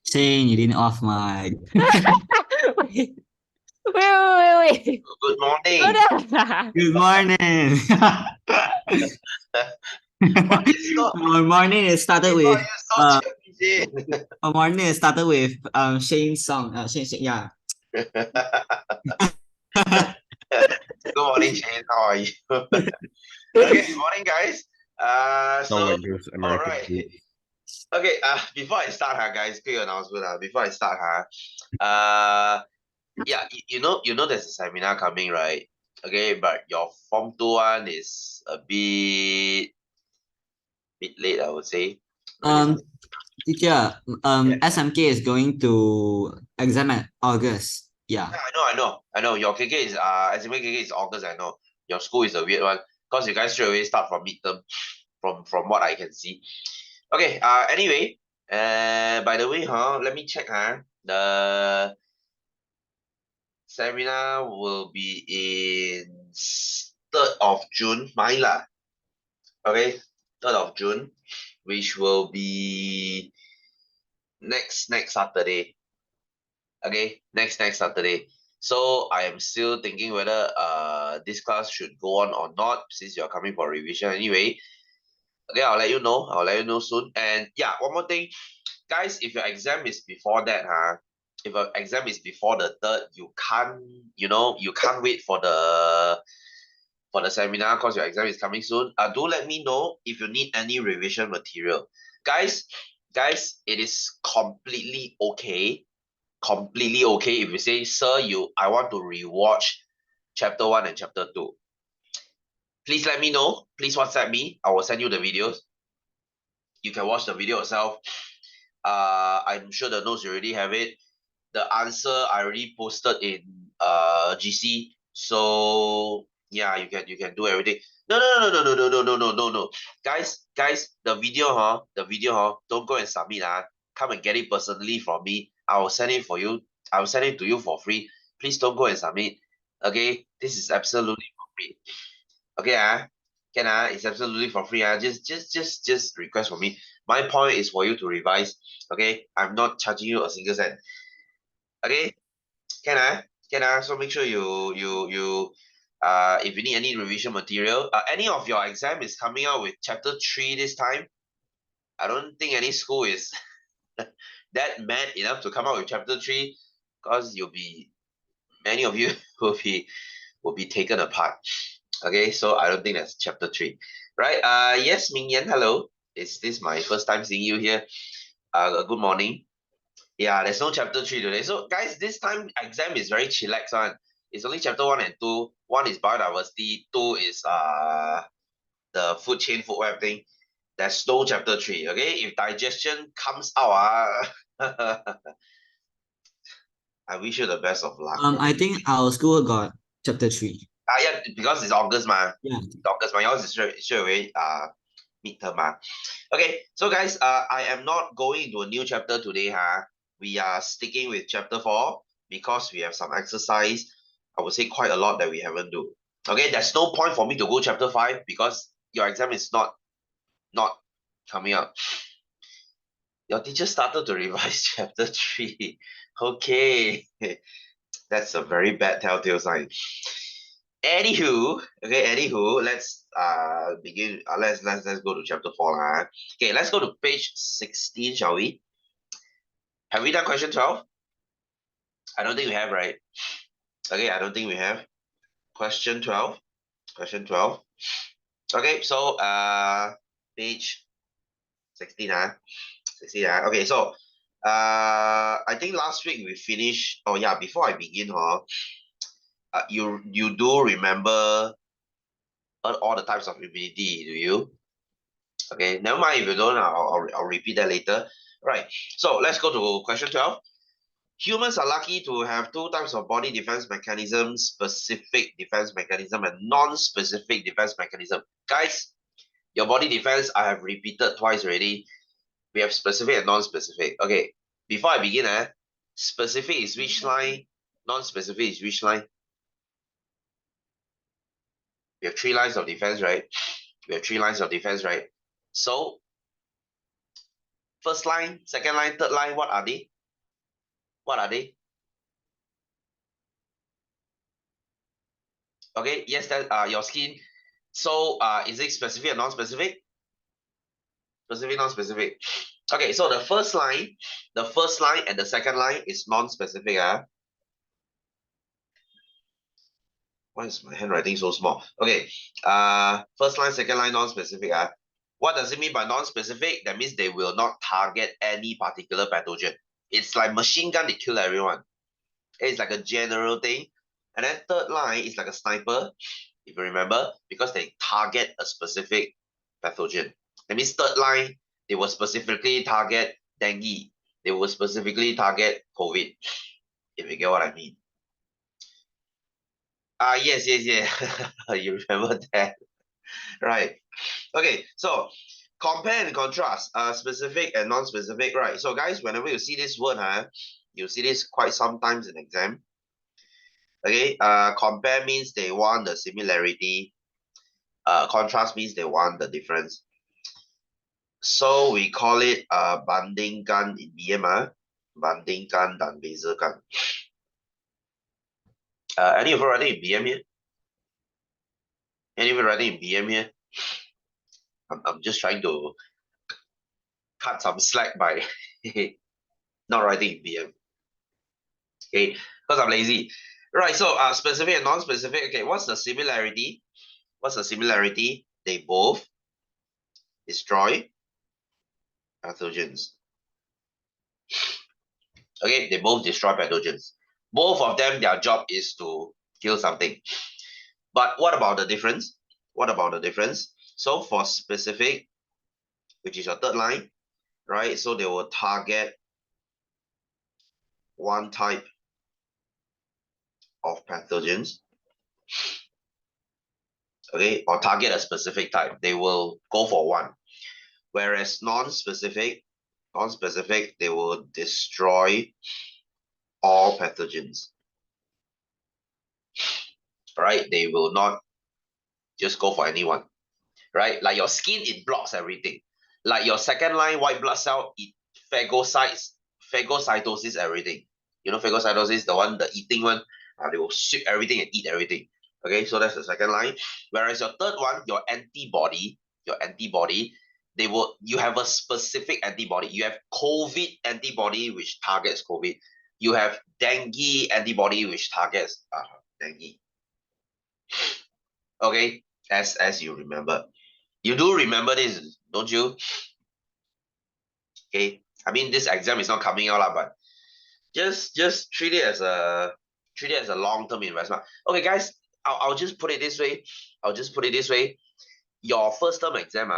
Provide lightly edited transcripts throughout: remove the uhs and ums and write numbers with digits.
Saying you didn't off mic. Wait, wait. Good morning. Udah. Good morning. Why you so Our morning is started why with you so uh chubby, Jane? our morning is started with Shane's song. Shane, yeah. Good morning, Shane. How are you? Okay, morning, guys. Sound So like those all American right. groups. Okay. Before I start, guys, quick announcement. Before I start, yeah, you know, there's a seminar coming, right? Okay, but your Form 2 one is a bit late, I would say. Um, teacher, Yeah. SMK is going to exam at August. Yeah. Yeah, I know. Your KK is estimate KK is August. I know your school is a weird one because you guys straight away start from midterm, from what I can see. Okay. Anyway. By the way, let me check. The seminar will be in 3rd of June. Mine lah. Okay, 3rd of June, which will be next Saturday. Okay, next Saturday. So I am still thinking whether this class should go on or not since you're coming for revision anyway. Okay, I'll let you know. I'll let you know soon. And yeah, one more thing, guys. If your exam is before that, if your exam is before the 3rd, you can't wait for the seminar because your exam is coming soon. Do let me know if you need any revision material, guys. Guys, it is completely okay if you say, sir, I want to rewatch chapter 1 and chapter 2. Please let me know. Please WhatsApp me. I will send you the videos. You can watch the video yourself. I'm sure the notes you already have it. The answer I already posted in GC. So yeah, you can do everything. No. Guys, the video, don't go and submit. Come and get it personally from me. I will send it for you. I will send it to you for free. Please don't go and submit. Okay, this is absolutely for free. Okay, can it's absolutely for free. Just request for me. My point is for you to revise. Okay, I'm not charging you a single cent. Okay, can so make sure you if you need any revision material, any of your exam is coming out with chapter 3 this time. I don't think any school is that mad enough to come out with chapter 3 because many of you will be taken apart. Okay, so I don't think that's chapter 3. Right? Yes, Ming Yan, hello. Is this my first time seeing you here? Good morning. Yeah, there's no chapter 3 today. So guys, this time exam is very chillax one. It's only chapter 1 and 2. One is biodiversity, 2 is the food chain food web thing. There's no chapter 3. Okay. If digestion comes out, I wish you the best of luck. I think our school got chapter 3. Yeah, because it's August, Yeah. It's August, yours is straight away midterm. Okay, so guys, I am not going into a new chapter today. We are sticking with chapter 4 because we have some exercise. I would say quite a lot that we haven't do. Okay, there's no point for me to go chapter 5 because your exam is not coming up. Your teacher started to revise chapter 3. Okay. That's a very bad telltale sign. Anywho, let's begin. Let's go to chapter 4. Okay, let's go to page 16, shall we? Have we done question 12? I don't think we have, right? Okay, I don't think we have. Question 12. Question 12. Okay, so page 16. 16. Okay, so I think last week we finished. Oh yeah, before I begin, you do remember all the types of immunity, do you? Okay, never mind if you don't, I'll repeat that later. Right, so let's go to question 12. Humans are lucky to have two types of body defense mechanism: specific defense mechanism and non-specific defense mechanism. Guys, your body defense, I have repeated twice already. We have specific and non-specific. Okay, before I begin, specific is which line? Non-specific is which line? We have 3 lines of defense, right? We have 3 lines of defense, right? So First line, second line, third line, what are they? What are they? Okay, yes, that your skin. So is it specific or non-specific? Specific, non-specific. Okay, so the first line and the second line is non-specific. Why is my handwriting so small? Okay, first line, second line, non-specific. What does it mean by non-specific? That means they will not target any particular pathogen. It's like machine gun, they kill everyone. It's like a general thing. And then third line is like a sniper, if you remember, because they target a specific pathogen. That means third line, they will specifically target dengue. They will specifically target COVID, if you get what I mean. Yes. You remember that. Right. Okay, so compare and contrast, specific and non-specific, right? So guys, whenever you see this word, you see this quite sometimes in exam. Okay, compare means they want the similarity. Contrast means they want the difference. So we call it bandingkan in BM, bandingkan dan bezakan. Any of you writing in BM here? Any of you writing in BM here? I'm just trying to cut some slack by not writing in BM. Okay, because I'm lazy. Right, so specific and non-specific. Okay, what's the similarity? What's the similarity? They both destroy pathogens. Okay, they both destroy pathogens. Both of them, their job is to kill something. But what about the difference? What about the difference? So for specific, which is your third line, right? So they will target one type of pathogens, okay, or target a specific type. They will go for one. Whereas non-specific, they will destroy all pathogens. Right? They will not just go for anyone. Right? Like your skin, it blocks everything. Like your second line white blood cell, it phagocytosis everything. You know phagocytosis, the one, the eating one, they will sweep everything and eat everything. Okay, so that's the second line. Whereas your third one, your antibody, you have a specific antibody. You have COVID antibody, which targets COVID. You have dengue antibody, which targets dengue. Okay, as you remember. You do remember this, don't you? Okay, I mean this exam is not coming out, but just treat it as a long-term investment. Okay, guys, I'll just put it this way. Your first term exam,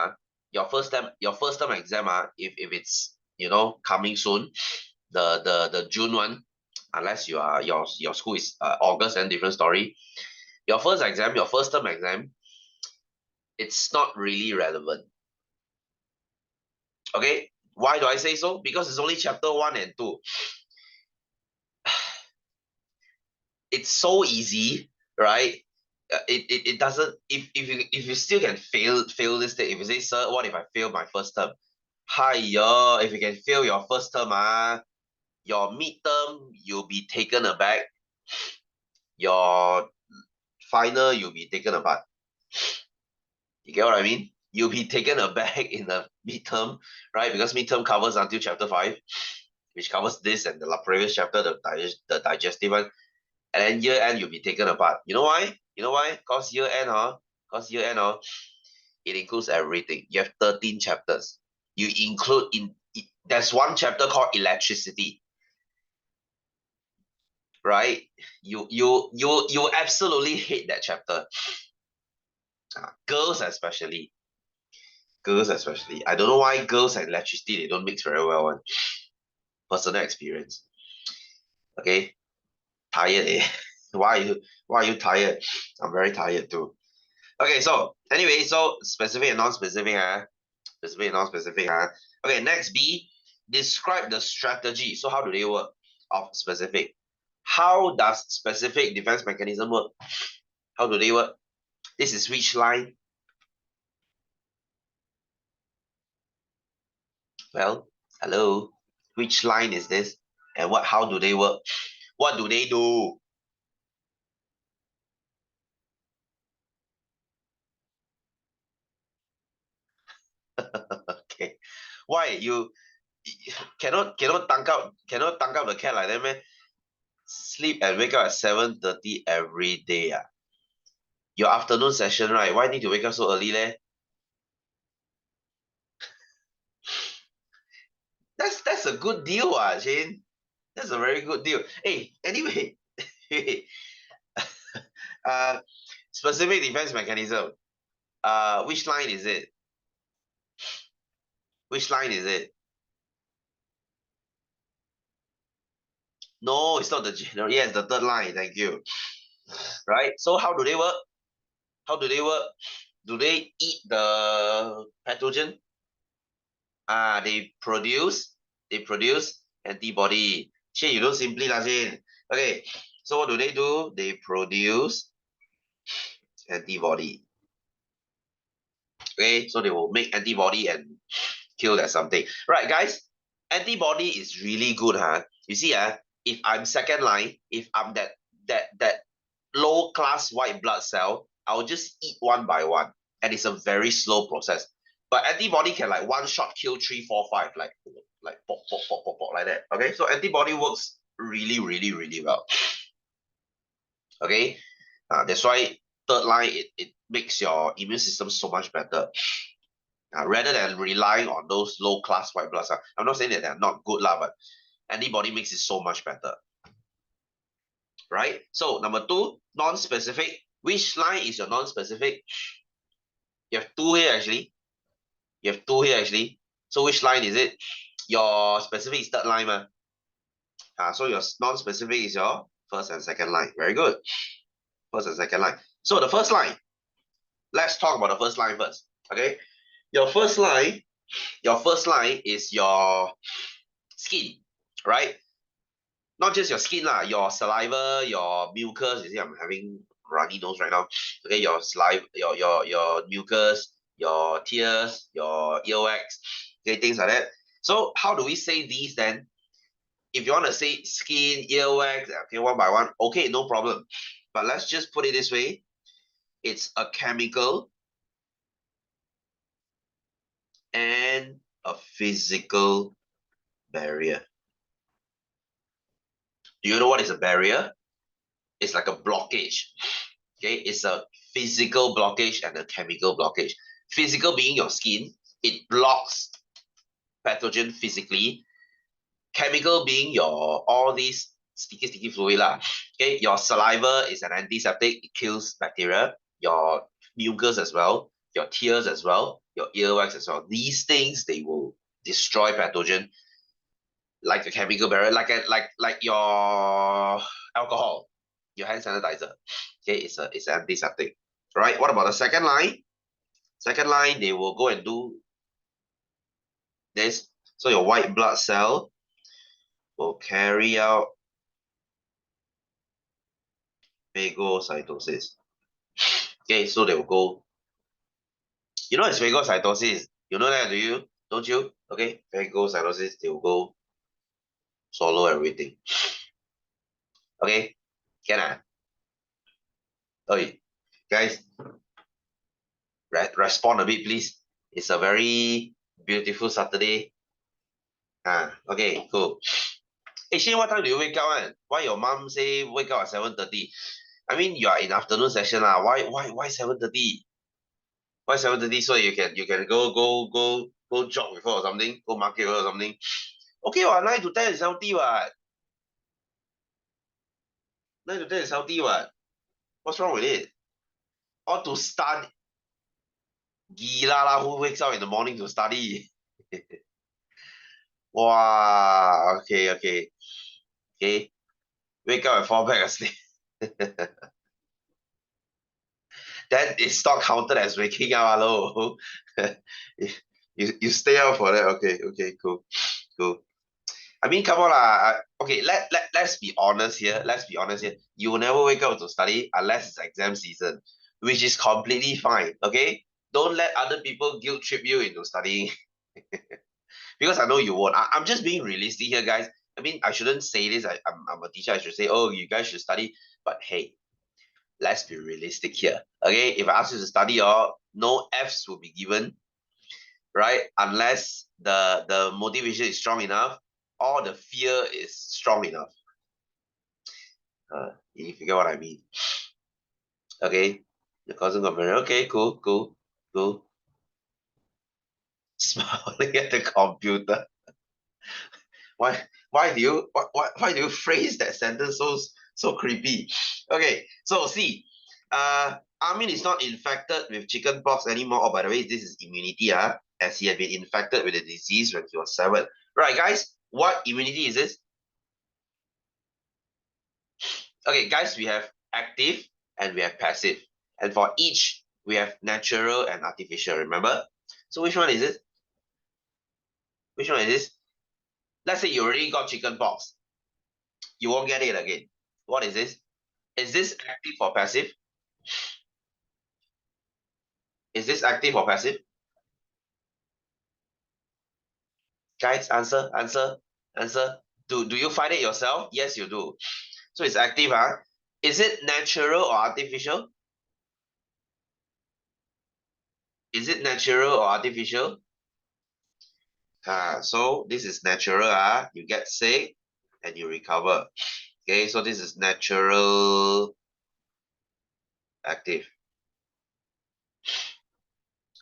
if it's coming soon, the June one, unless your school is August, and different story. Your first term exam, it's not really relevant. Okay, why do I say so? Because it's only chapter 1 and 2. It's so easy, right? It doesn't, if you still can fail this thing, if you say, sir, what if I fail my first term? Hiya, if you can fail your first term, your midterm, you'll be taken aback. Your final, you'll be taken aback. You get what I mean? You'll be taken aback in the midterm, right? Because midterm covers until chapter 5, which covers this and the previous chapter, the digestive one. And then year end, you'll be taken apart. You know why? Because year end, it includes everything. You have 13 chapters. You include there's one chapter called electricity. Right? You absolutely hate that chapter. Girls especially. I don't know why girls and electricity, they don't mix very well. One personal experience. Okay, tired. Why are you tired? I'm very tired too. Okay, so anyway, so specific and non-specific, Okay, next B, describe the strategy. So how do they work of specific? How does specific defense mechanism work? How do they work? This is which line? Well, Hello? Which line is this? And how do they work? What do they do? Okay. Why you cannot tank out the cat like that, man? Sleep and wake up at 7:30 every day. Ah. Your afternoon session, right? Why need to wake up so early, leh? That's a good deal, Shane. That's a very good deal. Hey, anyway, uh, specific defense mechanism. Which line is it? Which line is it? No, it's not the general. Yes, the third line. Thank you. Right. So how do they work? How do they work? Do they eat the pathogen? They produce antibody. Shane, you don't simply lah, Shane. Okay. So what do? They produce antibody. Okay, so they will make antibody and kill that something. Right, guys, antibody is really good, huh? You see, if I'm second line, if I'm that low class white blood cell, I'll just eat one by one, and it's a very slow process. But antibody can like one shot kill 3, 4, 5, like pop, pop, pop, pop, pop, like that. Okay, so antibody works really, really, really well. Okay, that's why third line it makes your immune system so much better. Rather than relying on those low class white blood cells. I'm not saying that they're not good, lah, but antibody makes it so much better. Right? So number 2, non-specific. Which line is your non-specific? You have two here actually. So which line is it? Your specific is third line, ma. So your non-specific is your first and second line. Very good. First and second line. So the first line. Let's talk about the first line first. Okay. Your first line is your skin, right? Not just your skin lah, your saliva, your mucus. You see, I'm having runny nose right now. Okay, your saliva, your mucus, your tears, your earwax, okay, things like that. So how do we say these then? If you want to say skin, earwax, okay, one by one, okay, no problem. But let's just put it this way: it's a chemical and a physical barrier. Do you know what is a barrier? It's like a blockage. Okay, it's a physical blockage and a chemical blockage. Physical being your skin, it blocks pathogen physically. Chemical being your all these sticky fluid lah. Okay, your saliva is an antiseptic, it kills bacteria. Your mucus as well, your tears as well, your earwax as well. These things they will destroy pathogen like a chemical barrier, like your alcohol, your hand sanitizer. Okay, it's antiseptic. Right? What about the second line? Second line, they will go and do this. So your white blood cell will carry out phagocytosis. Okay, so they will go. You know it's phagocytosis. You know that, do you? Don't you? Okay, phagocytosis, they will go swallow everything. Okay, can I? Okay, guys, respond a bit, please. It's a very beautiful Saturday. Okay, cool. Hey, Shane, what time do you wake up? Why your mom say wake up at 7:30? I mean, you are in afternoon session lah. Why 7:30? Why 7:30 so you can go jog with her or something, go market with her or something. Okay, 9 to 10 is healthy what? 9 to 10 is healthy what? What's wrong with it? Or to study. Gila lah, who wakes up in the morning to study? Wow, okay. Wake up and fall back asleep. That is not counted as waking up, hello. you stay up for that. Okay, cool. I mean, come on lah. Okay, let's be honest here. You will never wake up to study unless it's exam season, which is completely fine. Okay, don't let other people guilt trip you into studying. Because I know you won't. I'm just being realistic here, guys. I mean, I shouldn't say this. I'm a teacher. I should say, oh, you guys should study. But hey, let's be realistic here. Okay, if I ask you to study, no Fs will be given, right? Unless the motivation is strong enough or the fear is strong enough. If you get what I mean. Okay, the cousin got married. Okay, cool. Smiling at the computer. Why do you phrase that sentence so creepy? Okay, so see, Armin is not infected with chicken pox anymore. Oh, by the way, this is immunity, as he had been infected with the disease when he was 7. Right, guys, what immunity is this? Okay, guys, we have active and we have passive. And for each, we have natural and artificial, remember? So which one is it? Which one is this? Let's say you already got chicken pox. You won't get it again. What is this? Is this active or passive? Is this active or passive? Guys, answer. Do you find it yourself? Yes, you do. So it's active, huh? Is it natural or artificial? Is it natural or artificial? So this is natural, you get sick and you recover. Okay, so this is natural active.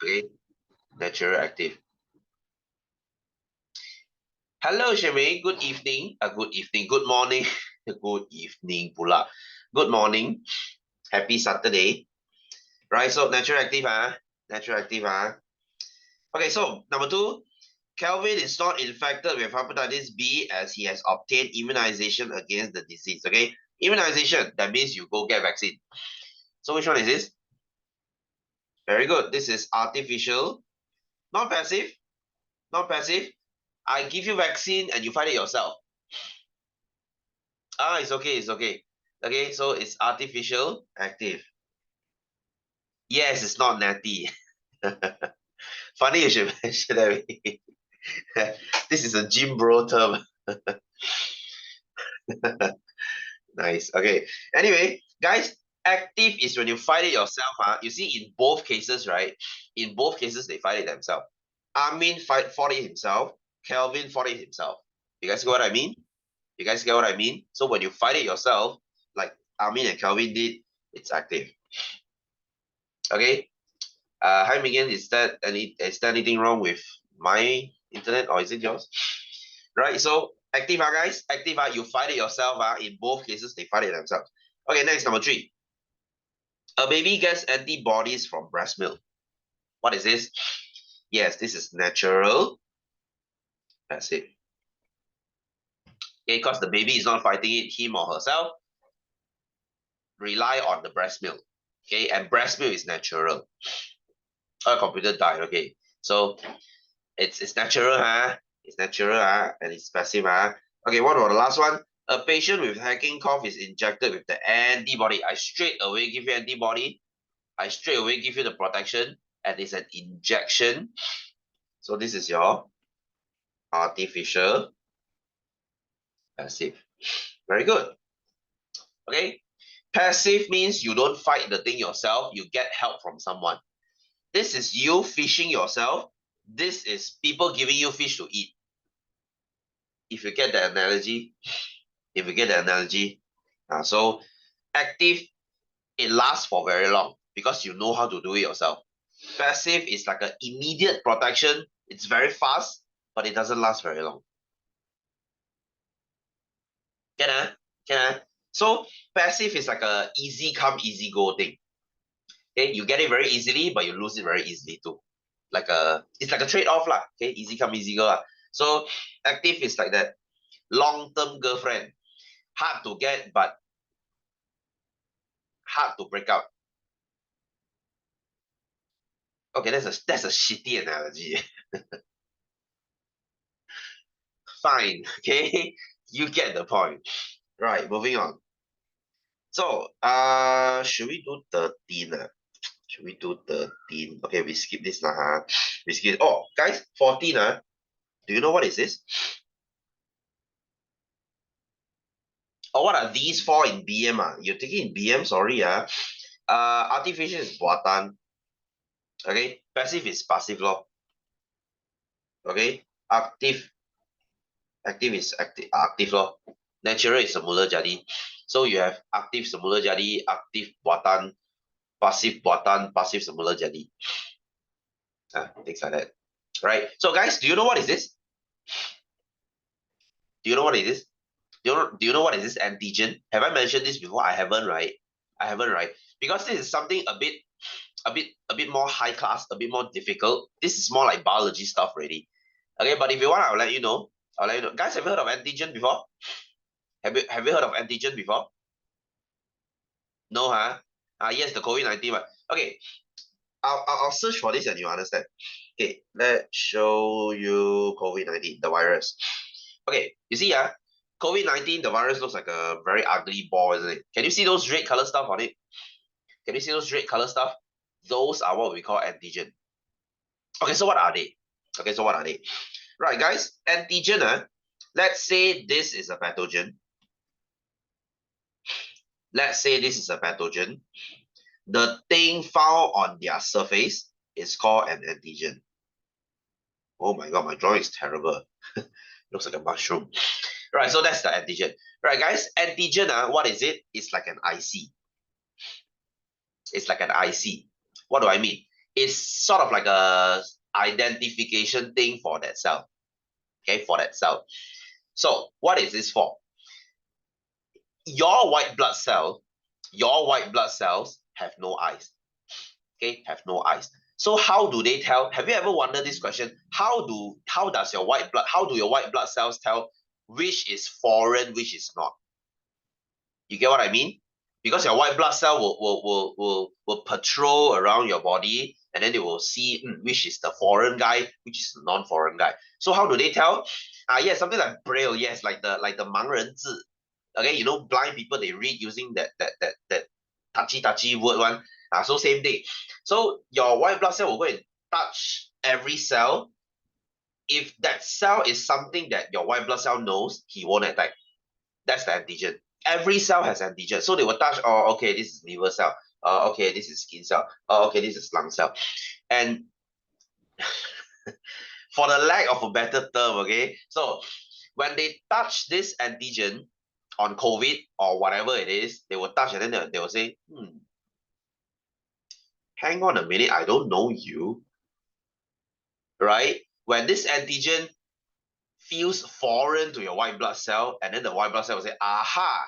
Okay, natural active. Hello, Shemi. Good evening. Good evening. Good morning. Good evening, pula. Good morning. Happy Saturday. Right, so natural active, natural active, Okay, so number 2, Kelvin is not infected with hepatitis B as he has obtained immunization against the disease. Okay, immunization, that means you go get vaccine. So which one is this? Very good. This is artificial, not passive, not passive. I give you vaccine and you find it yourself. It's okay, it's okay. Okay, so it's artificial, active. Yes, it's not natty. Funny you should mention that. This is a gym bro term. Nice. Okay. Anyway, guys, active is when you fight it yourself. You see, in both cases, right? In both cases, they fight it themselves. Armin fought it himself. Kelvin fought it himself. You guys get what I mean? You guys get what I mean? So when you fight it yourself, like Armin and Kelvin did, it's active. Okay. Hi Megan, is there anything wrong with my internet or is it yours? Right. So active, guys. Active, you fight it yourself. In both cases, they fight it themselves. Okay, next, number 3. A baby gets antibodies from breast milk. What is this? Yes, this is natural. That's it. Okay, because the baby is not fighting it, him or herself. Rely on the breast milk. Okay, and breast milk is natural. Our computer died. Okay, so it's natural, It's natural, and it's passive, Okay, what about the last one? A patient with hacking cough is injected with the antibody. I straight away give you antibody. I straight away give you the protection, and it's an injection. So this is your artificial passive. Very good. Okay. Passive means you don't fight the thing yourself. You get help from someone. This is you fishing yourself. This is people giving you fish to eat. If you get the analogy, so active, it lasts for very long because you know how to do it yourself. Passive is like an immediate protection. It's very fast, but it doesn't last very long. Can So passive is like a easy come, easy go thing. Okay, you get it very easily, but you lose it very easily too. It's like a trade-off lah. Okay, easy come, easy go lah. So active is like that long-term girlfriend, hard to get, but hard to break out. Okay, that's a shitty analogy. Fine, okay, you get the point. Right, moving on. So, should we do 13? Should we do 13? Okay, we skip this now. We skip. Oh, guys, 14. Do you know what is this? Or what are these for in BM? You're taking in BM, sorry. Artificial is buatan. Okay, passive is passive law. Okay, active is active law. Natural is semula jadi. So you have active semula jadi, active buatan, passive semula jadi. Things like that. Right. So guys, do you know what is this? Do you know what it is? Do you know what is this antigen? Have I mentioned this before? I haven't, right? I haven't, right? Because this is something a bit more high class, a bit more difficult. This is more like biology stuff already. Okay, but if you want, I'll let you know. I'll let you know. Guys, have you heard of antigen before? Have you heard of antigen before? No, huh? Yes, the COVID-19 one. Okay, I'll search for this and you understand. Okay, let's show you COVID-19, the virus. Okay, you see, COVID-19, the virus looks like a very ugly ball, isn't it? Can you see those red color stuff on it? Can you see those red color stuff? Those are what we call antigen. Okay, so what are they? Okay, so what are they? Right, guys, antigen, let's say this is a pathogen. Let's say this is a pathogen. The thing found on their surface is called an antigen. Oh my god, my drawing is terrible. Looks like a mushroom. Right, so that's the antigen. Right, guys, antigen, what is it? It's like an IC. It's like an IC. What do I mean? It's sort of like a identification thing for that cell. Okay, for that cell. So what is this for? Your white blood cells have no eyes. Okay, have no eyes. So how do they tell? Have you ever wondered this question? How do your white blood cells tell which is foreign, which is not? You get what I mean? Because your white blood cell will patrol around your body, and then they will see which is the foreign guy, which is the non-foreign guy. So how do they tell? Yes, something like braille. Yes, like the 盲人字. Okay, you know, blind people, they read using that touchy word one. So same thing. So your white blood cell will go and touch every cell. If that cell is something that your white blood cell knows, he won't attack. That's the antigen. Every cell has antigen. So they will touch, oh, okay, this is liver cell. Okay, this is skin cell. Okay, this is lung cell. And for the lack of a better term, okay, so when they touch this antigen on COVID or whatever it is, they will touch and then they will say, hang on a minute, I don't know you. Right? When this antigen feels foreign to your white blood cell, and then the white blood cell will say, aha,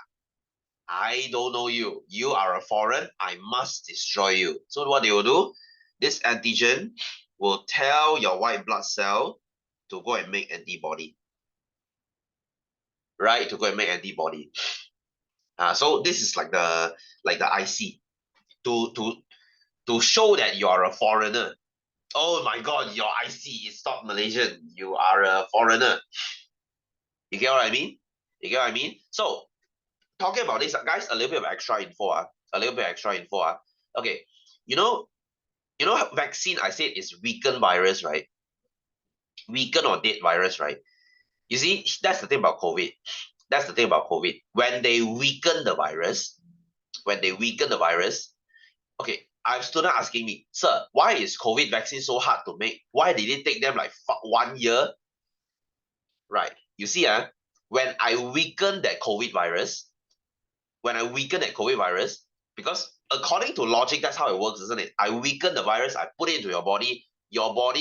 I don't know you. You are a foreign. I must destroy you. So what they will do, this antigen will tell your white blood cell to go and make antibody. Right? To go and make antibody. So this is like the IC to show that you are a foreigner. Oh my god, your IC is not Malaysian. You are a foreigner. You get what I mean? You get what I mean? So talking about this, guys, a little bit of extra info. A little bit extra info. Okay, you know vaccine, I said, is weakened virus, right? Weakened or dead virus, right? You see, that's the thing about COVID. That's the thing about COVID. When they weaken the virus, okay, I have a student asking me, sir, why is COVID vaccine so hard to make? Why did it take them like 1 year? Right. You see, when I weaken that COVID virus, because according to logic, that's how it works, isn't it? I weaken the virus, I put it into your body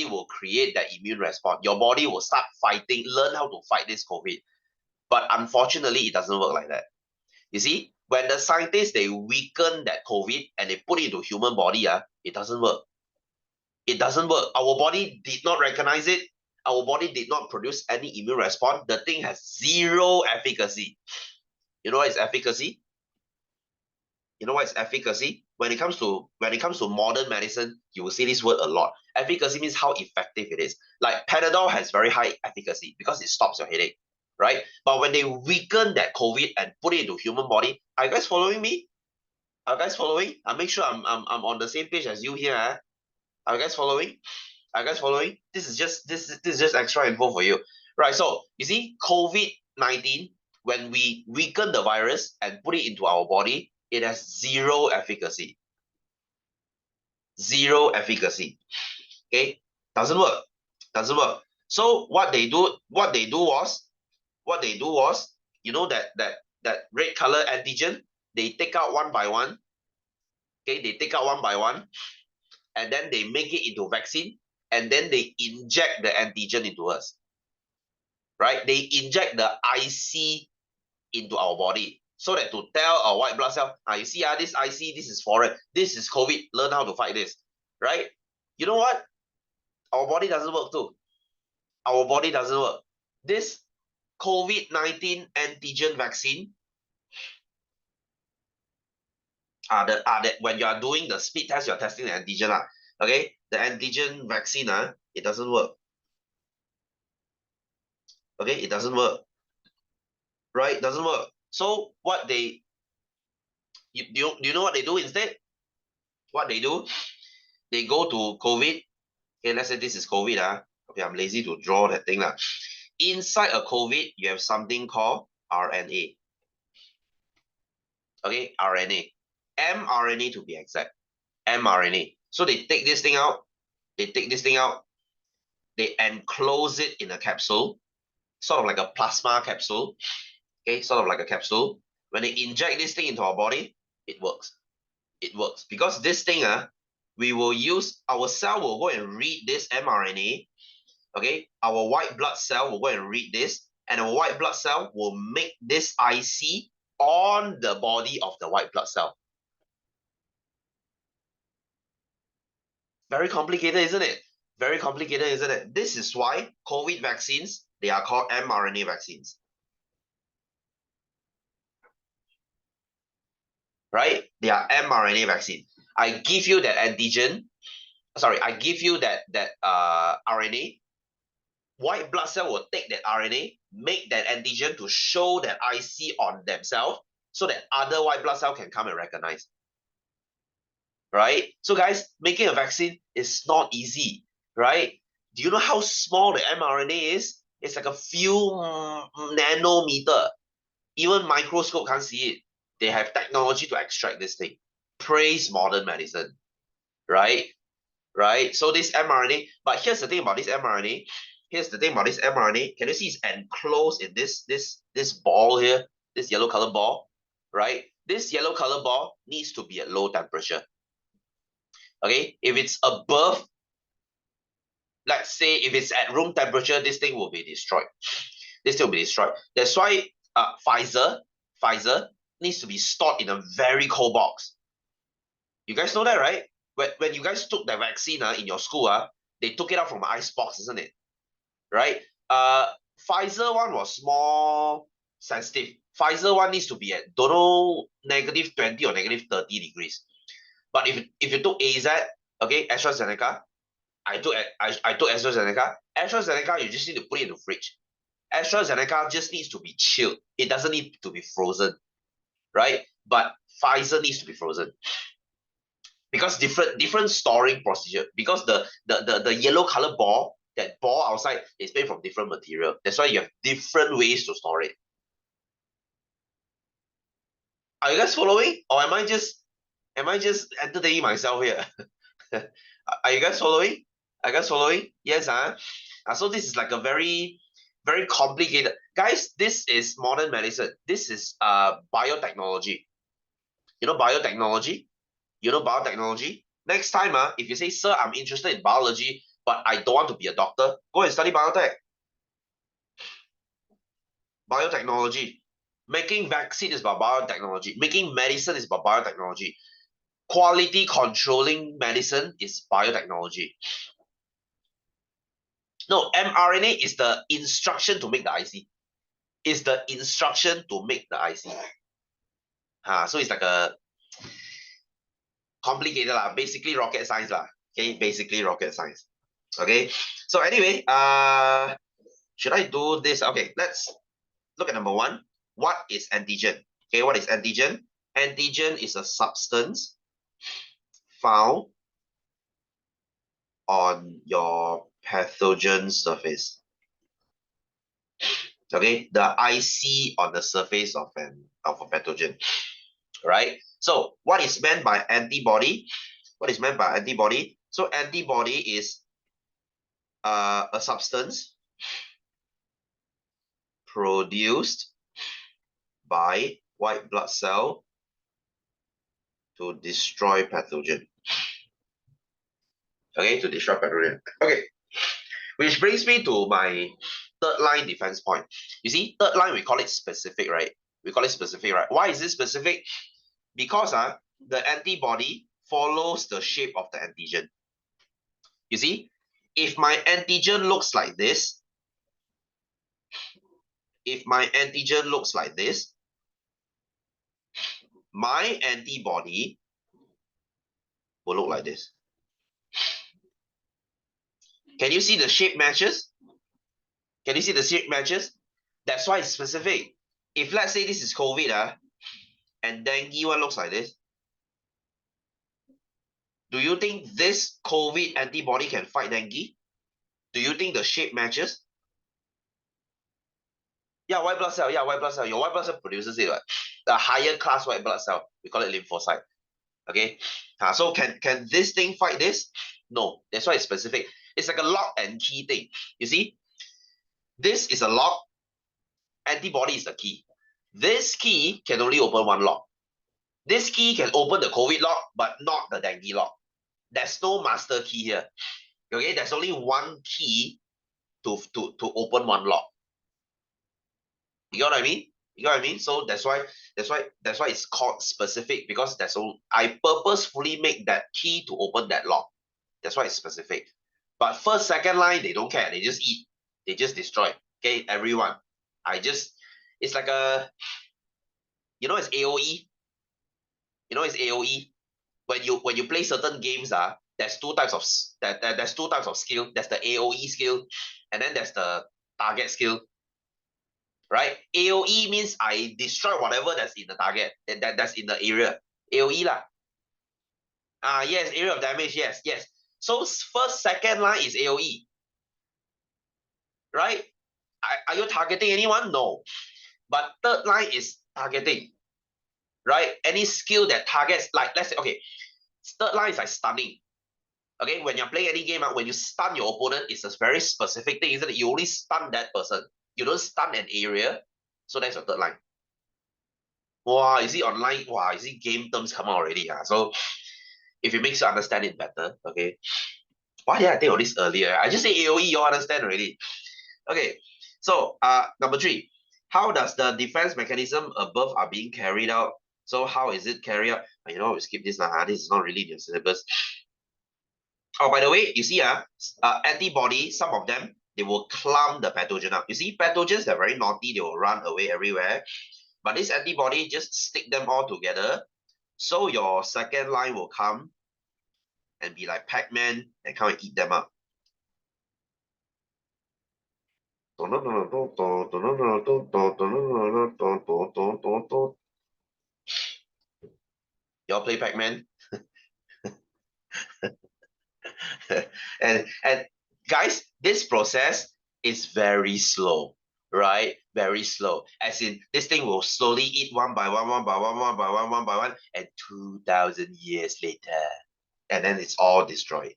will create that immune response. Your body will start fighting, learn how to fight this COVID. But unfortunately, it doesn't work like that. You see, when the scientists, they weaken that COVID and they put it into human body, it doesn't work. It doesn't work. Our body did not recognize it. Our body did not produce any immune response. The thing has zero efficacy. You know what is efficacy? You know what is efficacy? When it comes to modern medicine, you will see this word a lot. Efficacy means how effective it is. Like Panadol has very high efficacy because it stops your headache, right? But when they weaken that COVID and put it into human body, are you guys following me? Are you guys following? I'll make sure I'm on the same page as you here. Are you guys following? Are you guys following? This is just extra info for you. Right. So you see, COVID-19, when we weaken the virus and put it into our body, it has zero efficacy. Zero efficacy. Okay, doesn't work. Doesn't work. So what they do was, you know that red color antigen, they take out one by one. Okay, they take out one by one, and then they make it into vaccine, and then they inject the antigen into us. Right? They inject the IC into our body so that to tell our white blood cell, you see, this IC, this is foreign, this is COVID, learn how to fight this. Right? You know what? Our body doesn't work too. Our body doesn't work. This COVID-19 antigen vaccine, when you are doing the speed test, you're testing the antigen. Okay, the antigen vaccine, it doesn't work. Okay, it doesn't work. Right? It doesn't work. So what do you know what they do instead? What they do, they go to COVID. Okay, let's say this is COVID. Okay, I'm lazy to draw that thing. Inside a COVID, you have something called RNA. Okay, RNA. mRNA to be exact. mRNA. So they take this thing out. They enclose it in a capsule, sort of like a plasma capsule. Okay, sort of like a capsule. When they inject this thing into our body, it works. It works because this thing, we will use, our cell will go and read this mRNA. Okay, our white blood cell will go and read this, and our white blood cell will make this IC on the body of the white blood cell. Very complicated, isn't it? Very complicated, isn't it? This is why COVID vaccines, they are called mRNA vaccines. Right? They are mRNA vaccine. I give you that antigen. Sorry, I give you that RNA. White blood cell will take that RNA, make that antigen to show that IC on themselves, so that other white blood cell can come and recognize. Right? So guys, making a vaccine is not easy, right? Do you know how small the mRNA is? It's like a few nanometer. Even microscope can't see it. They have technology to extract this thing. Praise modern medicine, right? Right? So this mRNA, but here's the thing about this mRNA. Can you see it's enclosed in this ball here, this yellow color ball, right? This yellow color ball needs to be at low temperature. Okay, if it's above, let's say if it's at room temperature, this thing will be destroyed. This thing will be destroyed. That's why Pfizer needs to be stored in a very cold box. You guys know that, right? When you guys took the vaccine in your school, they took it out from an ice box, isn't it? Right? Pfizer one was more sensitive. Pfizer one needs to be at, don't know, -20 or -30 degrees. But if you took AZ, okay, AstraZeneca, I took AstraZeneca. AstraZeneca, you just need to put it in the fridge. AstraZeneca just needs to be chilled. It doesn't need to be frozen, right? But Pfizer needs to be frozen because different storing procedure. Because the yellow color ball, that ball outside is made from different material. That's why you have different ways to store it. Are you guys following, or am I just entertaining myself here? Are you guys following? Are you guys following? Yes, so this is like a very, very complicated. Guys, this is modern medicine. This is biotechnology. You know biotechnology? You know biotechnology? Next time, if you say, sir, I'm interested in biology, but I don't want to be a doctor, go and study biotech. Biotechnology. Making vaccine is about biotechnology. Making medicine is about biotechnology. Quality controlling medicine is biotechnology. No, mRNA is the instruction to make the IC. Is the instruction to make the IC. So it's like a complicated basically rocket science Okay, basically rocket science. Okay. So anyway, should I do this? Okay, let's look at number 1. What is antigen? Okay, what is antigen? Antigen is a substance found on your pathogen surface. Okay, the IC on the surface of a pathogen, right? So what is meant by antibody? What is meant by antibody? So antibody is a substance produced by white blood cell to destroy pathogen. Okay, to destroy pathogen. Okay, which brings me to my third line defense point. You see, third line, we call it specific, right? We call it specific, right? Why is it specific? Because the antibody follows the shape of the antigen. You see, if my antigen looks like this, my antibody will look like this. Can you see the shape matches? Can you see the shape matches? That's why it's specific. If let's say this is COVID and dengue one looks like this, do you think this COVID antibody can fight dengue? Do you think the shape matches? Yeah, white blood cell. Yeah, white blood cell. Your white blood cell produces it. Right? The higher class white blood cell. We call it lymphocyte. Okay. So can this thing fight this? No. That's why it's specific. It's like a lock and key thing. You see, this is a lock. Antibody is the key. This key can only open one lock. This key can open the COVID lock, but not the dengue lock. There's no master key here. Okay, there's only one key to open one lock. You get what I mean? You get what I mean? So that's why it's called specific, because I purposefully make that key to open that lock. That's why it's specific. But first, second line, they don't care. They just eat. They just destroy. Okay, everyone. It's like it's AOE. It's AOE. When you play certain games, there's two types of skill. There's the AOE skill, and then there's the target skill. Right? AOE means I destroy whatever that's in the target, that's in the area. AOE lah. Yes, area of damage, yes. So first, second line is AOE. Right? Are you targeting anyone? No. But third line is targeting. Right? Any skill that targets, like let's say, okay, third line is like stunning. Okay, when you're playing any game, when you stun your opponent, it's a very specific thing, isn't it? You only stun that person. You don't stun an area. So that's your third line. Wow, you see online, wow, you see game terms come out already. So if it makes you understand it better, okay. Why did I think of this earlier? I just say AOE, you all understand already. Okay, so number 3, how does the defense mechanism above are being carried out? So how is it carried out? We skip this now. This is not really the syllabus. Oh, by the way, you see antibody, some of them, they will clump the pathogen up. You see, pathogens, they're very naughty. They will run away everywhere. But this antibody just stick them all together. So your second line will come and be like Pac-Man and come and eat them up. Y'all play Pac-Man? and guys, this process is very slow, right? Very slow. As in, this thing will slowly eat one by one, and 2,000 years later, and then it's all destroyed.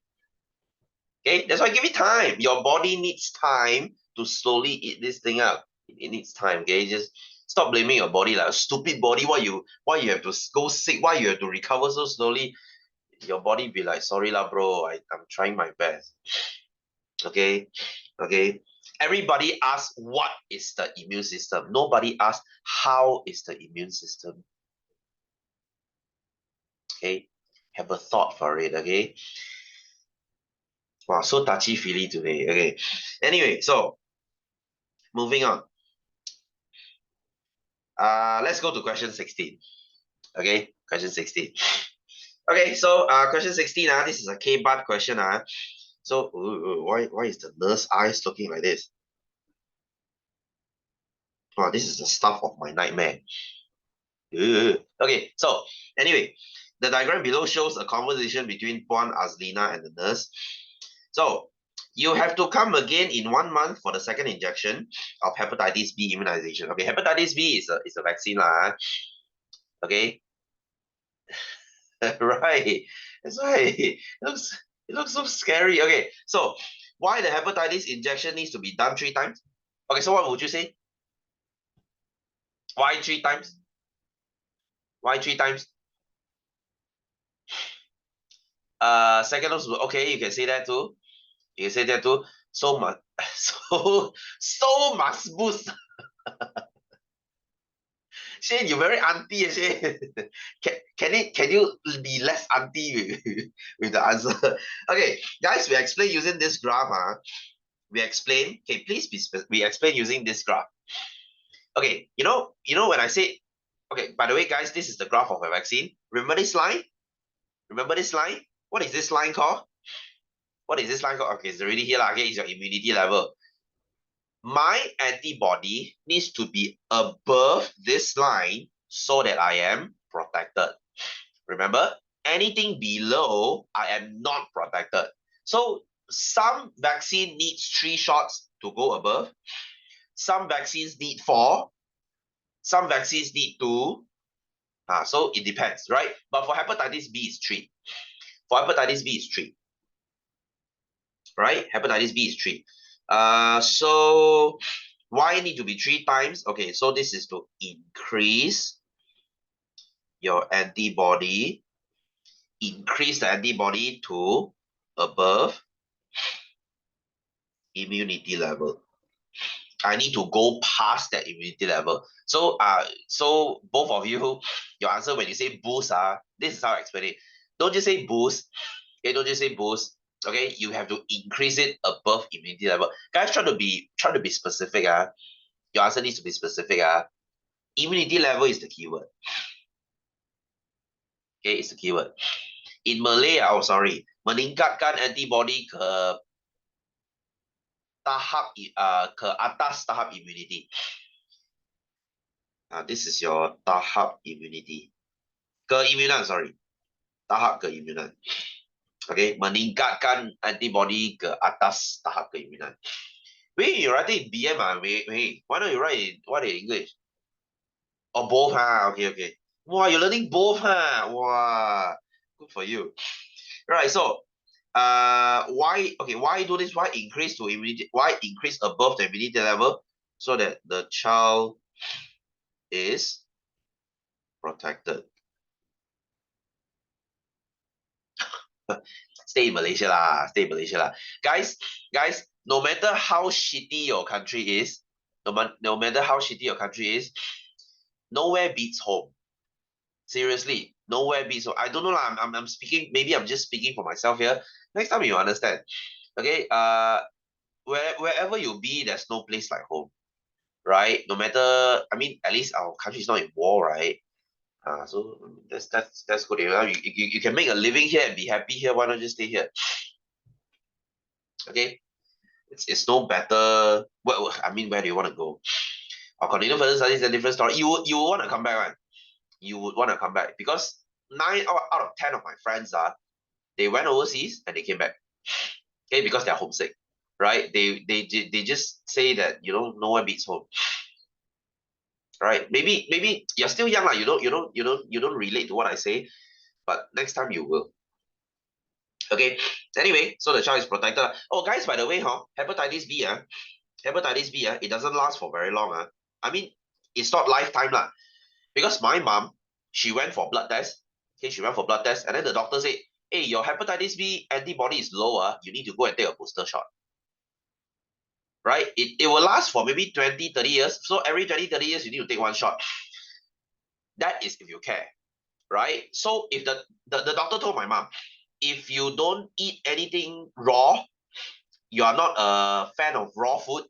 Okay, that's why give it time. Your body needs time to slowly eat this thing up. It needs time. Okay, just stop blaming your body like a stupid body. Why you have to go sick? Why you have to recover so slowly? Your body be like, sorry lah, bro. I'm trying my best. Okay. Everybody asks what is the immune system. Nobody asks how is the immune system. Okay, have a thought for it. Okay. Wow, so touchy-feely today. Okay. Anyway, so moving on. Let's go to question 16. Okay, question 16. Okay, so question 16. This is a K-Bar question. So why is the nurse eyes looking like this? Wow, this is the stuff of my nightmare. Okay, so anyway, the diagram below shows a conversation between Puan Azlina and the nurse. So you have to come again in 1 month for the second injection of hepatitis B immunization. Okay, hepatitis B is a vaccine lah. Okay, right. That's why it looks so scary. Okay, so why the hepatitis injection needs to be done 3 times? Okay, so what would you say? Why 3 times? Why 3 times? Second dose. Okay, you can say that too. You can say that too. So much. So must boost. Shane, you're very auntie, Shane. Can you be less auntie with the answer? Okay, guys, we explain using this graph. We explain. Okay, please we explain using this graph. Okay, you know when I say, okay, by the way, guys, this is the graph of a vaccine. Remember this line? Remember this line? What is this line called? What is this line called? Okay, it's already here. Okay, it's your immunity level. My antibody needs to be above this line so that I am protected. Remember, anything below, I am not protected. So some vaccine needs 3 shots to go above. Some vaccines need 4. Some vaccines need 2. So it depends, right? But for hepatitis B, it's 3. For hepatitis B, it's 3. Right? Hepatitis B is 3. So why need to be 3 times? Okay, so this is to increase your antibody, increase the antibody to above immunity level. I need to go past that immunity level. So so both of you, your answer when you say boost, this is how I explain it. Don't just say boost. Okay, don't just say boost. Okay, you have to increase it above immunity level. Guys, try to be specific. Your answer needs to be specific. Immunity level is the keyword. Okay, it's the keyword. In Malay, sorry, meningkatkan antibody ke tahap ke atas tahap immunity. This is your tahap immunity. Keimunan, sorry. Tahap keimunan. Okay, meningkatkan antibody ke atas tahap keimunan. Wait, you write it in BM, wait, why don't you write in English? Or both, okay, okay. Wow, you're learning both, Wow, good for you. Right, so why do this? Why increase to immunity? Why increase above the immunity level so that the child is protected? Stay in Malaysia lah, stay in Malaysia lah. Guys, no matter how shitty your country is, no matter how shitty your country is, nowhere beats home. Seriously, nowhere beats home. I don't know lah. I'm speaking. Maybe I'm just speaking for myself here. Next time you understand. Okay. Wherever you be, there's no place like home, right? No matter. I mean, at least our country is not in war, right? So that's good. You can make a living here and be happy here. Why not just stay here? Okay. It's no better. Well, I mean, where do you want to go? Or continue further studies, a different story. You would want to come back, right? You would want to come back because 9 out of 10 of my friends they went overseas and they came back. Okay, because they're homesick, right? They just say that nowhere beats home. Right? Maybe you're still young, you don't relate to what I say, but next time you will. Okay. Anyway, so the child is protected. Oh, guys, by the way, hepatitis B, it doesn't last for very long. I mean, it's not lifetime lah. Because my mom, she went for blood test. Okay, she went for blood test, and then the doctor said, "Hey, your hepatitis B antibody is low. You need to go and take a booster shot." Right? It will last for maybe 20, 30 years. So every 20, 30 years, you need to take 1 shot. That is if you care. Right? So if the doctor told my mom, if you don't eat anything raw, you are not a fan of raw food,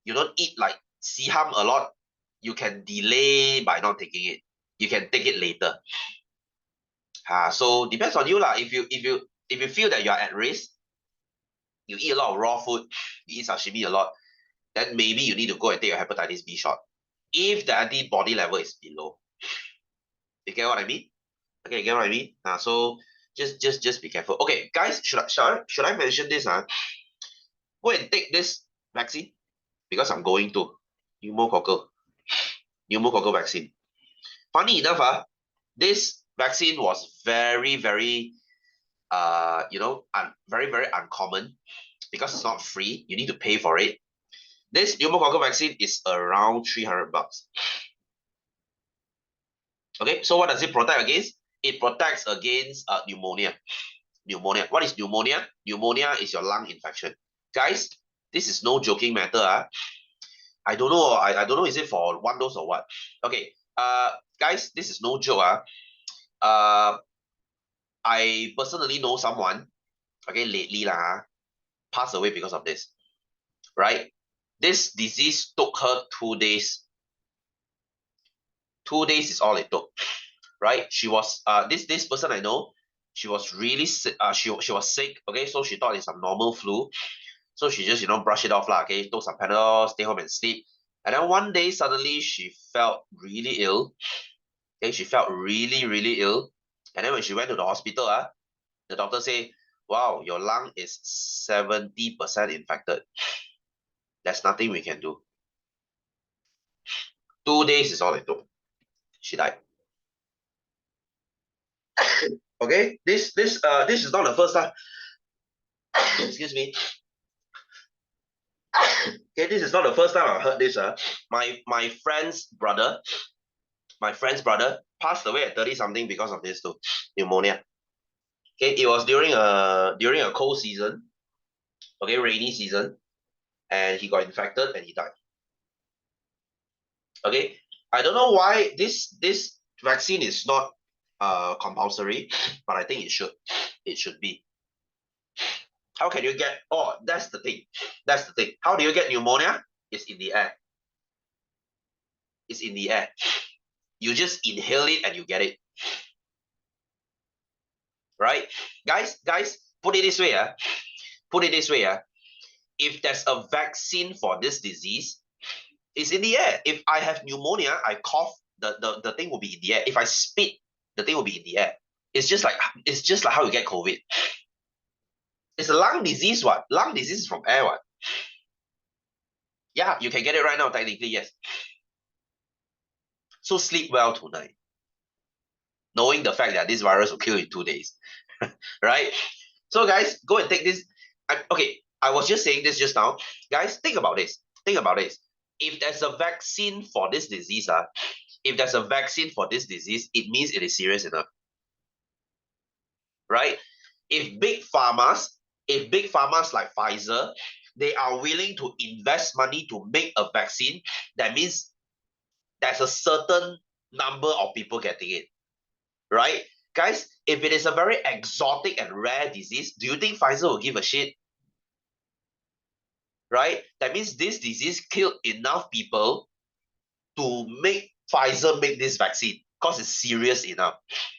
you don't eat like siham a lot, you can delay by not taking it. You can take it later. So depends on you lah. If you feel that you are at risk, you eat a lot of raw food, you eat sashimi a lot, then maybe you need to go and take a hepatitis B shot if the antibody level is below. You get what I mean? Okay, you get what I mean? So Just be careful. Okay, guys, should I mention this? Go and take this vaccine because I'm going to pneumococcal vaccine. Funny enough, this vaccine was very, very very, very uncommon because it's not free. You need to pay for it. This pneumococcal vaccine is around 300 bucks. Okay, so what does it protect against? It protects against pneumonia. Pneumonia. What is pneumonia? Pneumonia is your lung infection. Guys, this is no joking matter. I don't know. I don't know. Is it for one dose or what? Okay. Guys, this is no joke. I personally know someone. Okay, lately passed away because of this. Right? This disease took her 2 days. 2 days is all it took. Right? She was this person I know. She was really sick. She was sick. Okay, so she thought it's a normal flu. So she just brush it off lah. Okay, took some Panadol, stay home and sleep. And then one day suddenly she felt really ill. Okay, she felt really, really ill. And then when she went to the hospital, the doctor say, wow, your lung is 70% infected. There's nothing we can do. 2 days is all it took. She died. Okay, this is not the first time. Excuse me. Okay, this is not the first time I've heard this. My friend's brother passed away at 30 something because of this too, pneumonia. Okay, it was during a cold season, okay, rainy season, and he got infected and he died. Okay, I don't know why this vaccine is not compulsory, but I think it should be. How can you get? Oh, that's the thing. How do you get pneumonia? It's in the air. It's in the air. You just inhale it and you get it. Right? Guys, put it this way. If there's a vaccine for this disease, it's in the air. If I have pneumonia, I cough, the thing will be in the air. If I spit, the thing will be in the air. It's just like how you get COVID. It's a lung disease, what? Lung disease is from air, what? Yeah, you can get it right now, technically, yes. So sleep well tonight, knowing the fact that this virus will kill you in 2 days. Right? So guys, go and take this. Okay, I was just saying this just now. Guys, think about this. If there's a vaccine for this disease, it means it is serious enough. Right? If big pharmas like Pfizer, they are willing to invest money to make a vaccine, that means there's a certain number of people getting it. Right? Guys, if it is a very exotic and rare disease, do you think Pfizer will give a shit? Right? That means this disease killed enough people to make Pfizer make this vaccine because it's serious enough.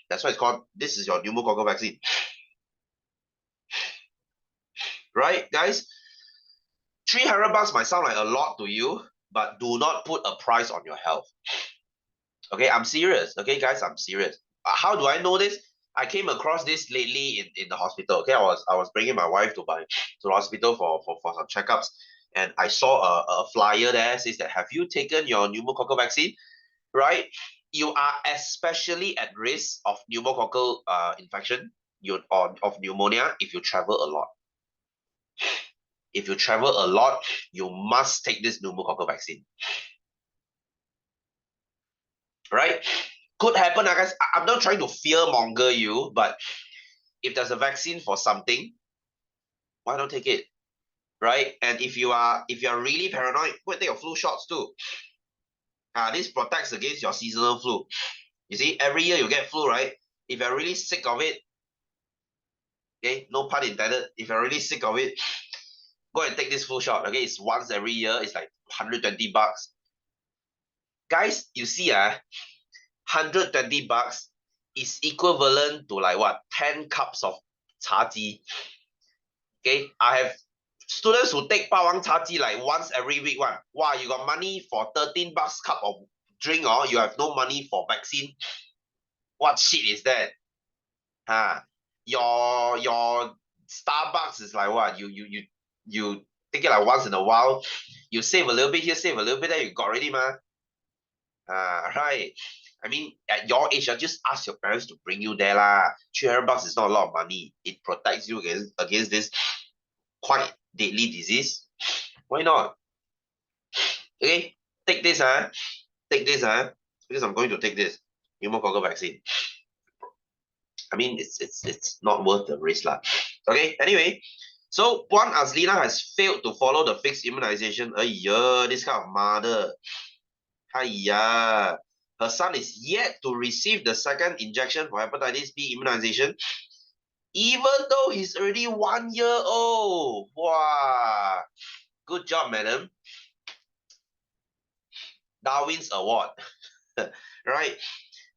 That's why it's called, this is your pneumococcal vaccine. Right, guys? 300 bucks might sound like a lot to you, but do not put a price on your health. Okay, I'm serious. Okay, guys, I'm serious. How do I know this? I came across this lately in the hospital. Okay, I was bringing my wife to the hospital for some checkups, and I saw a flyer there says that, have you taken your pneumococcal vaccine? Right, you are especially at risk of pneumococcal infection, of pneumonia if you travel a lot. If you travel a lot, you must take this pneumococcal vaccine. Right? Could happen, guys. I'm not trying to fear monger you, but if there's a vaccine for something, why not take it? Right? And if you are really paranoid, go and take your flu shots too. This protects against your seasonal flu. You see, every year you get flu, right? If you're really sick of it, okay, no pun intended. If you're really sick of it, go and take this flu shot. Okay, it's once every year. It's like 120 bucks. Guys, you see, 120 bucks is equivalent to like what? 10 cups of cha ji. Okay, I have students who take bawang cha ji like once every week. Wow, you got money for 13 bucks cup of drink, or you have no money for vaccine. What shit is that? your Starbucks is like what? You take it like once in a while. You save a little bit here, save a little bit there, you got already, ma. Right. I mean, at your age, just ask your parents to bring you there lah. $300 is not a lot of money. It protects you against this quite deadly disease. Why not? Okay, take this, because I'm going to take this pneumococcal vaccine. I mean, it's not worth the risk lah. Okay, anyway, so Puan Azlina has failed to follow the fixed immunization. Ayya, this kind of mother. Ayya. Her son is yet to receive the second injection for hepatitis B immunization, even though he's already 1 year old. Wow. Good job, madam. Darwin's Award. Right?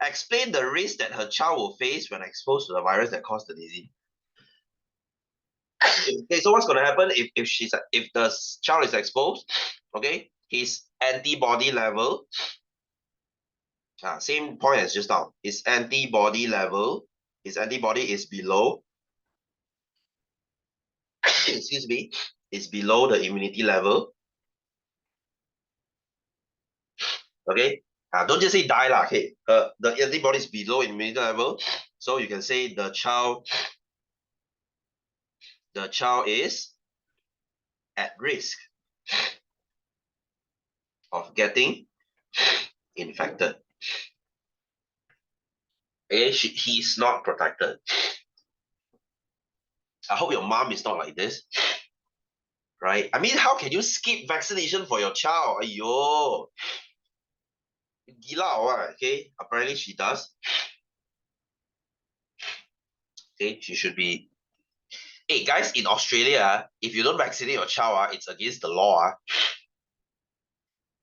Explain the risk that her child will face when exposed to the virus that caused the disease. Okay, so what's going to happen if the child is exposed? Okay, his antibody level, same point as just now. His antibody level, his antibody is below. Excuse me, is below the immunity level. Okay, don't just say die lah. Okay, the antibody is below immunity level, so you can say the child is at risk of getting infected. Okay, he's not protected. I hope your mom is not like this. Right? I mean, how can you skip vaccination for your child? Aiyo. Gila or what? Okay, apparently she does. Okay, she should be. Hey guys, in Australia, if you don't vaccinate your child, it's against the law.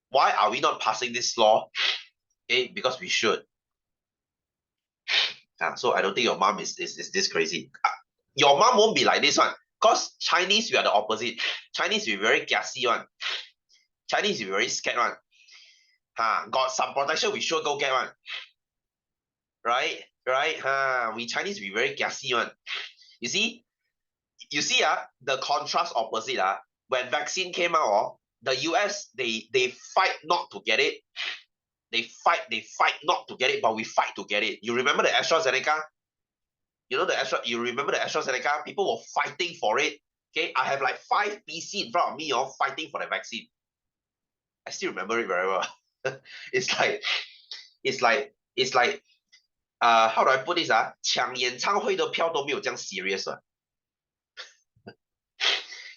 Why are we not passing this law? Okay, because we should. So I don't think your mom is this crazy. Your mom won't be like this one. Because Chinese, we are the opposite. Chinese, we very gassy one. Chinese, we very scared one. Got some protection, we sure go get one. Right? We Chinese, we very gassy one. You see, the contrast opposite. When vaccine came out, the US, they fight not to get it. They fight not to get it, but we fight to get it. You remember the AstraZeneca? You remember the AstraZeneca? People were fighting for it. Okay, I have like 5 PC in front of me, fighting for the vaccine. I still remember it very well. It's like how do I put this? 抢演唱会的票都没有这样 serious.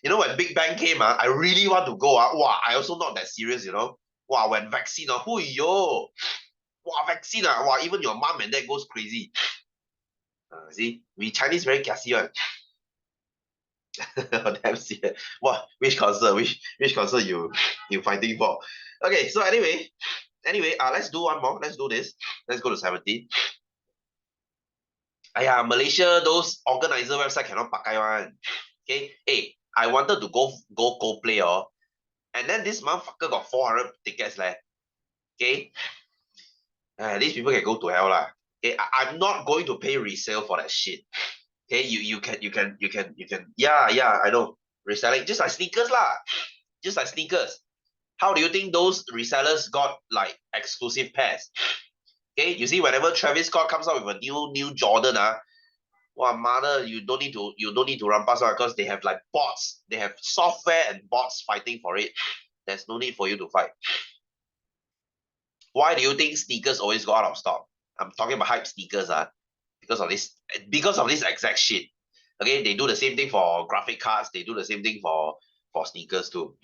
You know, when Big Bang came, I really want to go. Wow, I also not that serious, you know. Wow, when vaccine, yo. Wow, vaccine, wow, even your mom and dad goes crazy. See, we Chinese very gassy one. Damn serious. What? Which concert? Which concert you fighting for? Okay, so anyway, let's do one more. Let's do this. Let's go to 17. Malaysia, those organizer website cannot pakai one. Okay, hey, I wanted to go play, and then this motherfucker got 400 tickets left. Okay, these people can go to hell lah. Okay, I'm not going to pay resale for that shit. Okay, you can, yeah, I know, reselling, just like sneakers lah, just like sneakers. How do you think those resellers got like exclusive pairs? Okay, you see, whenever Travis Scott comes out with a new Jordan, wow, mother, you don't need to run past because they have like bots, they have software and bots fighting for it. There's no need for you to fight. Why do you think sneakers always go out of stock? I'm talking about hype sneakers, because of this exact shit. Okay, they do the same thing for graphic cards. They do the same thing for sneakers too.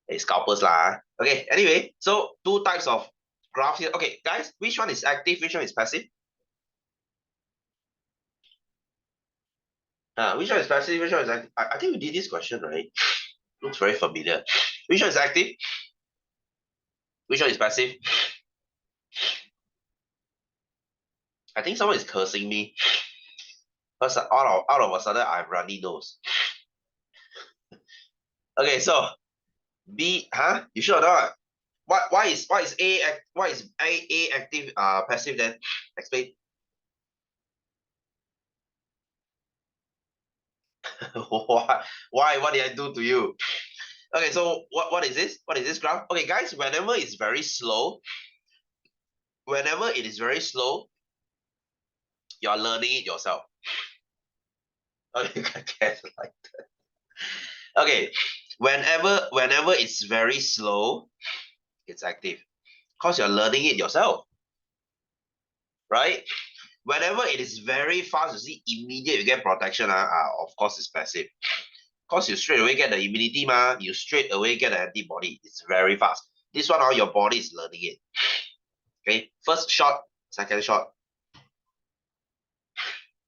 Hey, scalpers lah. Okay, anyway, so 2 types of graph here. Okay, guys, which one is active? Which one is passive? Which one is passive? Which one is active? I think we did this question, right? Looks very familiar. Which one is active? Which one is passive? I think someone is cursing me. Because out of a sudden, I have runny nose. Okay, so B, you sure or not? Why is A active, passive then? Explain. Why? What did I do to you? Okay, so what is this? What is this graph? Okay, guys, whenever it is very slow, you are learning it yourself. Okay, I guess like that. Okay, whenever it's very slow, it's active. Because you're learning it yourself. Right? Whenever it is very fast, you see, immediate you get protection, of course it's passive. Because you straight away get the immunity, you straight away get the antibody. It's very fast. This one, your body is learning it. Okay, first shot, second shot.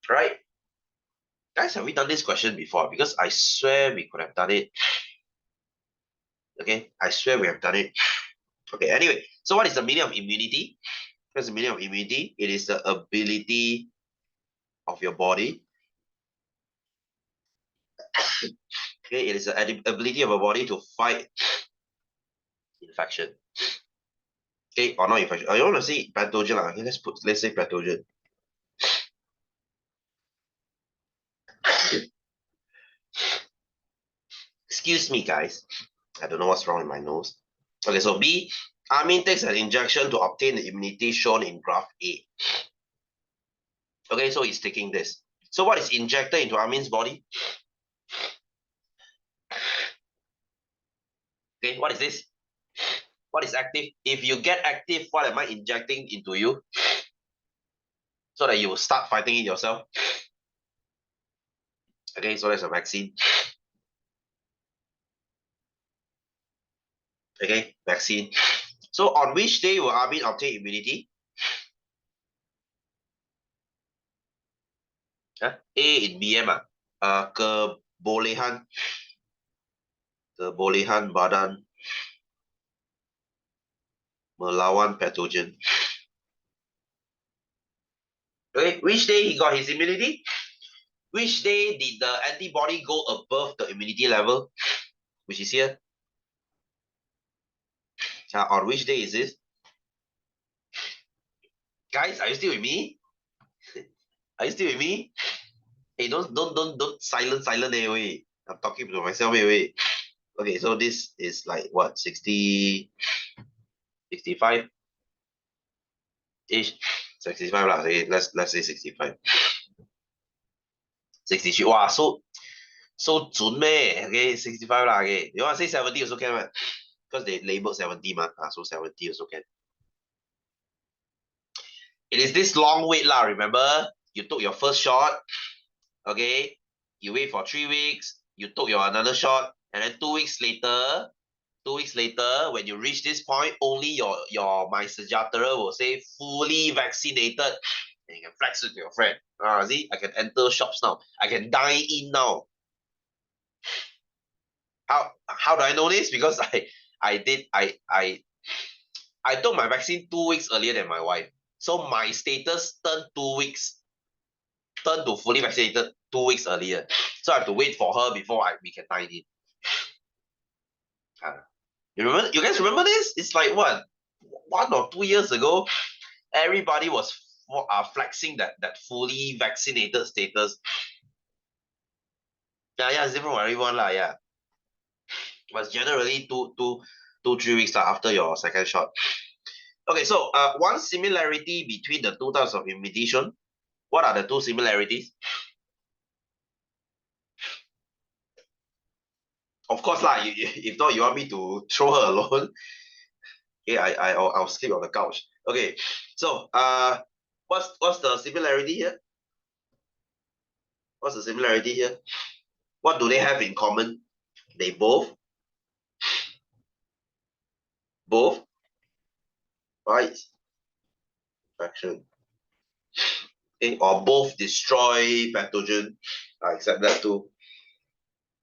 Right? Guys, have we done this question before? Because I swear we could have done it. Okay, I swear we have done it. Okay, anyway, so what is the meaning of immunity? What's the meaning of immunity? It is the ability of your body. Okay, it is the ability of a body to fight infection. Okay, or not infection. I want to say pathogen. Okay, let's say pathogen. Excuse me, guys. I don't know what's wrong with my nose. Okay, so B, Armin takes an injection to obtain the immunity shown in graph A. Okay, so he's taking this. So what is injected into Armin's body? Okay, what is this? What is active? If you get active, what am I injecting into you? So that you will start fighting it yourself. Okay, so that's a vaccine. Okay, vaccine. So on which day will Armin obtain immunity? A in BM kebolehan badan melawan pathogen. Okay, which day he got his immunity? Which day did the antibody go above the immunity level? Which is here. On which day is this? Guys, are you still with me? Are you still with me? Hey, don't silent, wait. I'm talking to myself, wait. Okay, so this is like what, 60, 65-ish? 65 lah. Okay, let's say 65. 63. Wow, so soon meh? Okay, 65 lah. Okay, you want to say 70 also can, right? Because they labeled 70 so 70 also can. It is this long wait lah. Remember, you took your first shot. Okay, you wait for 3 weeks. You took your another shot, and then 2 weeks later, when you reach this point, only your my Sejahtera will say fully vaccinated, and you can flex it to your friend. See, I can enter shops now. I can dine in now. How do I know this? Because I took my vaccine 2 weeks earlier than my wife. So my status turned to fully vaccinated 2 weeks earlier. So I have to wait for her before we can dine in. You guys remember this? It's like what, 1 or 2 years ago, everybody was flexing that fully vaccinated status. Yeah, it's different for everyone lah. Yeah, but generally 3 weeks after your second shot. Okay, so one similarity between the two types of immunization. What are the two similarities? Of course lah. If not, you want me to throw her alone? Okay, I'll sleep on the couch. Okay, so what's the similarity here? What's the similarity here? What do they have in common? They both fight infection. Okay, or both destroy pathogen. I accept that too.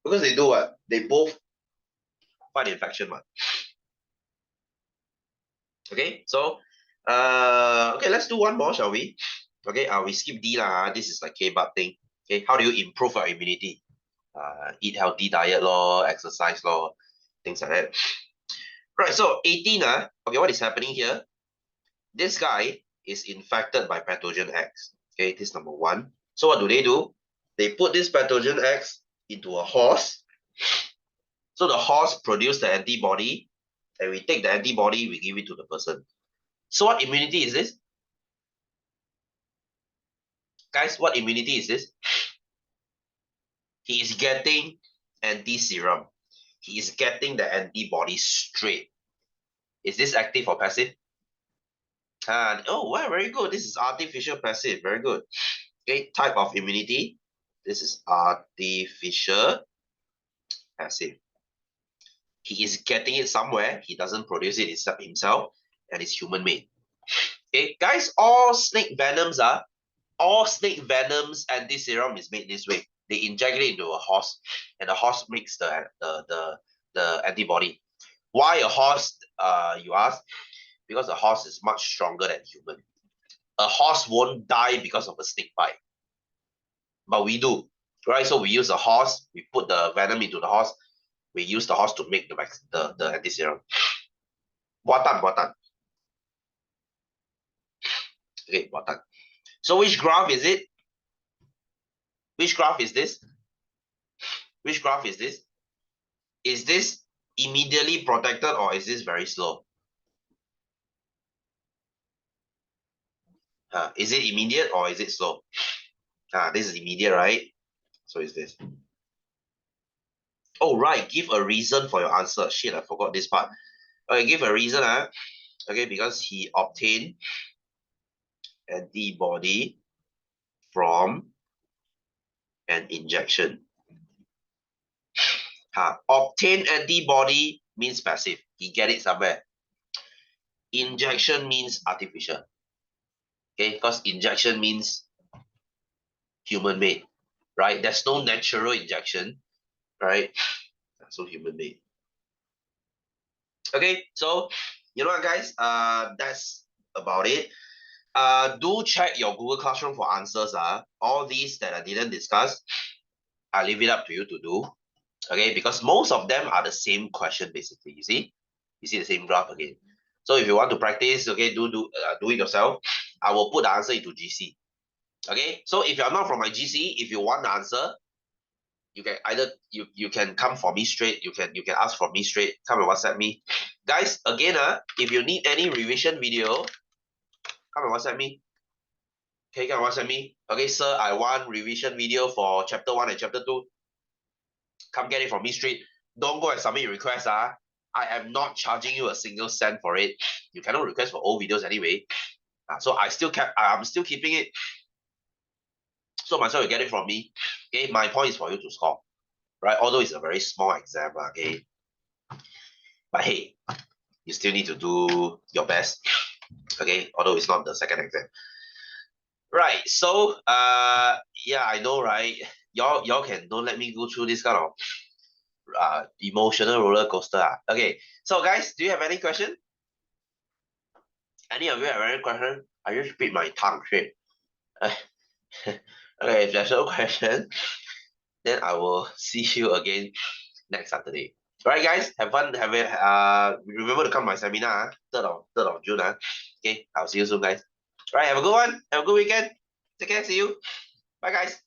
Because they do what? They both fight infection. Okay, so okay, let's do one more, shall we? Okay, we skip D lah. This is like K-Bab thing. Okay, how do you improve your immunity? Eat healthy diet law, exercise law, things like that. Right, so 18, okay, what is happening here? This guy is infected by pathogen X. Okay, this is number 1. So what do? They put this pathogen X into a horse. So the horse produces the antibody, and we take the antibody, we give it to the person. So what immunity is this? Guys, what immunity is this? He is getting anti-serum. He is getting the antibody straight. Is this active or passive? Oh, wow, very good. This is artificial passive. Very good. Okay, type of immunity. This is artificial passive. He is getting it somewhere. He doesn't produce it himself, and it's human-made. Okay, guys, all snake venoms anti-serum is made this way. They inject it into a horse, and the horse makes the antibody. Why a horse, you ask? Because a horse is much stronger than human. A horse won't die because of a snake bite, but we do, right? So we use a horse, we put the venom into the horse, we use the horse to make the anti-serum. Buatan. Okay, buatan. So which graph is it? Which graph is this? Which graph is this? Is this immediately protected or is this very slow? Is it immediate or is it slow? This is immediate, right? So is this. Oh, right. Give a reason for your answer. Shit, I forgot this part. Okay, give a reason. Okay, because he obtained antibody from an injection. Obtain antibody means passive. He get it somewhere. Injection means artificial. Okay, because injection means human-made, right? There's no natural injection, right? So human-made. Okay, so you know what, guys? That's about it. Do check your Google Classroom for answers. All these that I didn't discuss, I leave it up to you to do. Okay, because most of them are the same question basically. You see the same graph again. So if you want to practice, okay, do it yourself. I will put the answer into GC. Okay, so if you're not from my GC, if you want the answer, you can either you can come for me straight. You can ask for me straight. Come and WhatsApp me, guys. Again, if you need any revision video, come and WhatsApp me. Okay, come and WhatsApp me. Okay, sir, I want revision video for chapter 1 and chapter 2. Come get it from me straight. Don't go and submit your request. I am not charging you a single cent for it. You cannot request for old videos anyway. So I'm still keeping it. So might as well you get it from me. Okay, my point is for you to score, right? Although it's a very small exam, okay. But hey, you still need to do your best. Okay, although it's not the second exam. Right. So yeah, I know, right? Y'all can don't let me go through this kind of emotional roller coaster. Okay. So guys, do you have any question? Any of you have any question? I just spit my tongue straight. Okay, if there's no question, then I will see you again next Saturday. Alright, guys, have fun. Remember to come to my seminar, 3rd of June. Okay, I'll see you soon, guys. Alright, have a good one. Have a good weekend. Take care. See you. Bye, guys.